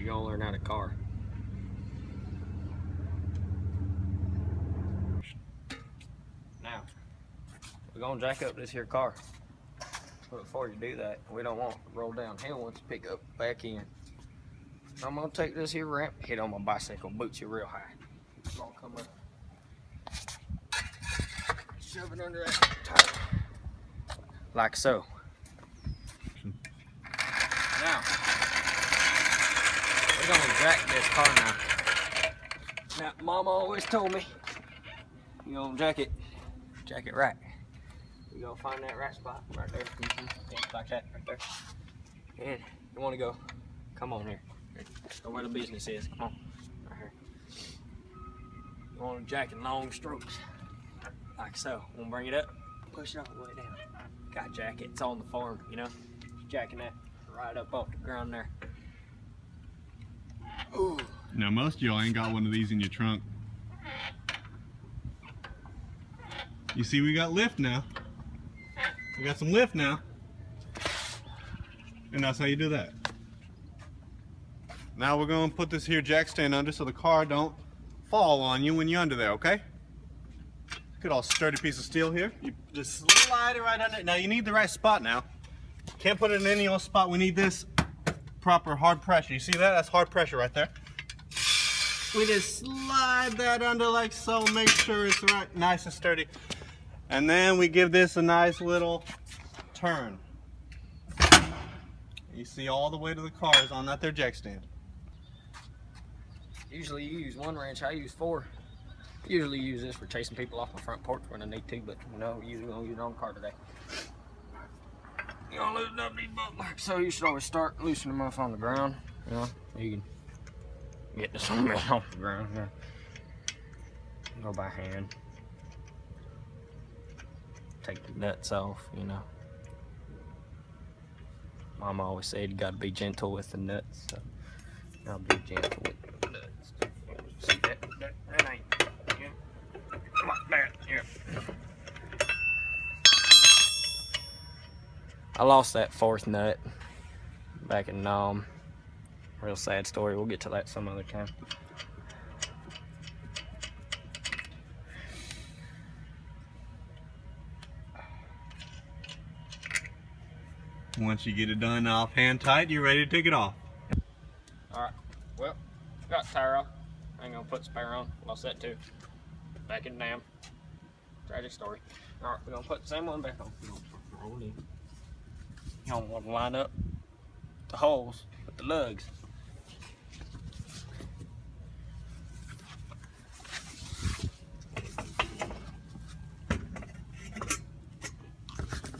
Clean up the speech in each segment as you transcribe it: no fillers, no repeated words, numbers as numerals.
you're gonna learn how to car. Now, we're gonna jack up this here car. But before you do that, we don't want it to roll downhill once you pick up back in. I'm gonna take this here ramp, hit on my bicycle, boots you real high. It's gonna come up. Shove it under that tire. Like so. Now, we're gonna jack this car now. Now, Mama always told me, you gonna jack it right. You gonna find that right spot right there. Like that, right there. And you wanna go, come on here. Go where the business is, come on. Right here. You wanna jack in long strokes. Like so. We'll bring it up, push it all the way down. Got jack it, it's on the farm, you know. Jacking that right up off the ground there. Ooh. Now most of y'all ain't got one of these in your trunk. You see we got lift now. We got some lift now. And that's how you do that. Now we're going to put this here jack stand under so the car don't fall on you when you're under there, okay? Look at all sturdy piece of steel here. You just slide it right under. Now you need the right spot now. Can't put it in any old spot. We need this proper hard pressure. You see that? That's hard pressure right there. We just slide that under like so. Make sure it's right, nice and sturdy. And then we give this a nice little turn. You see all the way to the car is on that there jack stand. Usually you use one wrench, I use 4. Usually use this for chasing people off my front porch when I need to, but you know, usually gonna use it on the car today. You gonna loosen up these bolts like so. You should always start loosening them off on the ground. You know, you can get this one off the ground. Yeah. Go by hand. Take the nuts off, you know. Mama always said you gotta be gentle with the nuts, so I'll be gentle with the nuts. See that ain't, yeah. Like that, yeah. I lost that 4th nut back in Nam. Real sad story, we'll get to that some other time. Once you get it done off hand tight, you're ready to take it off. Alright, well, got the tire off. I ain't gonna put spare on, lost that too. Back in the dam. Tragic story. Alright, we're gonna put the same one back on. Roll it in. You don't want to line up the holes with the lugs.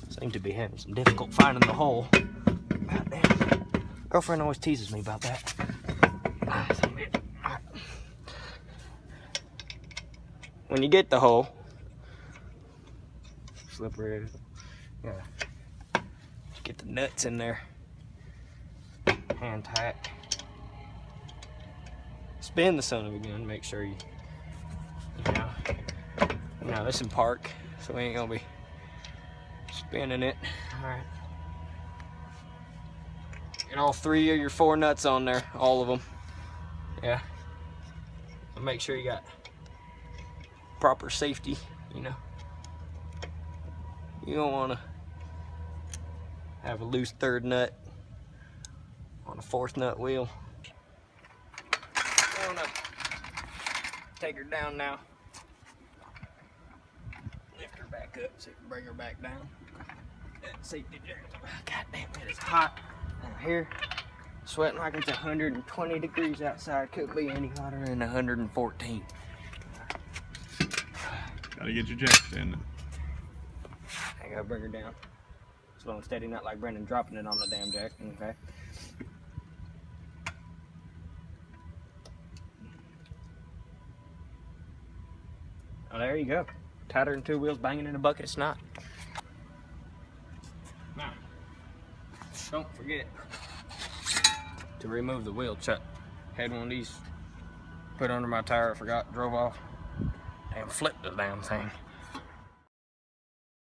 Seem to be having some difficult finding the hole. God damn. Girlfriend always teases me about that. When you get the hole, slippery, yeah. Get the nuts in there, hand tight. Spin the son of a gun, make sure you know. Now this in park, so we ain't gonna be spinning it. All right. Get all 3 of your 4 nuts on there, all of them. Yeah. And make sure you got proper safety, you know. You don't wanna have a loose 3rd nut on a 4th nut wheel. I'm gonna take her down now. Lift her back up so you can bring her back down. That safety jacket. God damn, it is hot down here. Sweating like it's 120 degrees outside. Couldn't be any hotter than 114. Gotta get your jack stand. I gotta bring her down. Slow and steady, not like Brendan dropping it on the damn jack, okay? Oh, there you go. Tighter than 2 wheels banging in a bucket of snot. Now, don't forget to remove the wheel chuck. Had one of these put under my tire, I forgot, drove off, and flipped the damn thing.